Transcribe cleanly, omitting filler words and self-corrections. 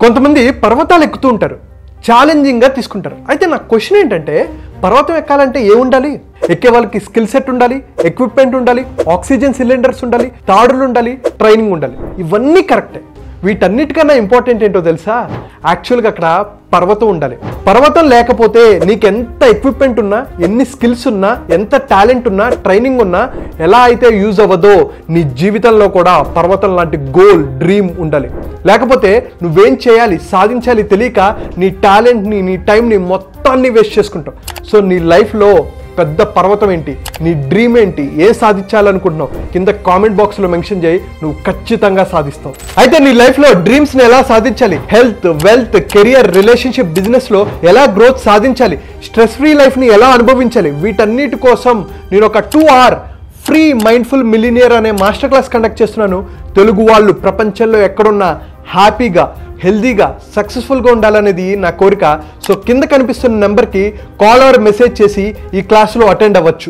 కొంతమంది పర్వతాలు ఎక్కుతూ ఉంటారు, ఛాలెంజింగ్గా తీసుకుంటారు. అయితే నా క్వశ్చన్ ఏంటంటే, పర్వతం ఎక్కాలంటే ఏముండాలి? ఎక్కే వాళ్ళకి స్కిల్ సెట్ ఉండాలి, ఎక్విప్మెంట్ ఉండాలి, ఆక్సిజన్ సిలిండర్స్ ఉండాలి, తాడులు ఉండాలి, ట్రైనింగ్ ఉండాలి. ఇవన్నీ కరెక్టే. వీటన్నిటికన్నా ఇంపార్టెంట్ ఏంటో తెలుసా? యాక్చువల్గా అక్కడ పర్వతం ఉండాలి. పర్వతం లేకపోతే నీకు ఎంత ఎక్విప్మెంట్ ఉన్నా, ఎన్ని స్కిల్స్ ఉన్నా, ఎంత టాలెంట్ ఉన్నా, ట్రైనింగ్ ఉన్నా ఎలా అయితే యూజ్ అవ్వదో నీ జీవితంలో కూడా పర్వతం లాంటి గోల్, డ్రీమ్ ఉండాలి. లేకపోతే నువ్వేం చేయాలి, సాధించాలి తెలియక నీ టాలెంట్ని, నీ టైంని మొత్తాన్ని వేస్ట్ చేసుకుంటావు. సో నీ లైఫ్లో పెద్ద పర్వతం ఏంటి, నీ డ్రీమ్ ఏంటి, ఏ సాధించాలనుకుంటున్నావు కింద కామెంట్ బాక్స్లో మెన్షన్ చేయి, నువ్వు ఖచ్చితంగా సాధిస్తావు. అయితే నీ లైఫ్లో డ్రీమ్స్ని ఎలా సాధించాలి, హెల్త్, వెల్త్, కెరియర్, రిలేషన్షిప్, బిజినెస్లో ఎలా గ్రోత్ సాధించాలి, స్ట్రెస్ ఫ్రీ లైఫ్ని ఎలా అనుభవించాలి, వీటన్నిటి కోసం నేను ఒక 2 hour ఫ్రీ మైండ్ఫుల్ మిలినియర్ అనే మాస్టర్ క్లాస్ కండక్ట్ చేస్తున్నాను. తెలుగు వాళ్ళు ప్రపంచంలో ఎక్కడున్నా హ్యాపీగా, హెల్దీగా, సక్సెస్ఫుల్గా ఉండాలనేది నా కోరిక. సో కింద కనిపిస్తున్న నెంబర్కి కాల్ ఆర్ మెసేజ్ చేసి ఈ క్లాస్లో అటెండ్ అవ్వచ్చు.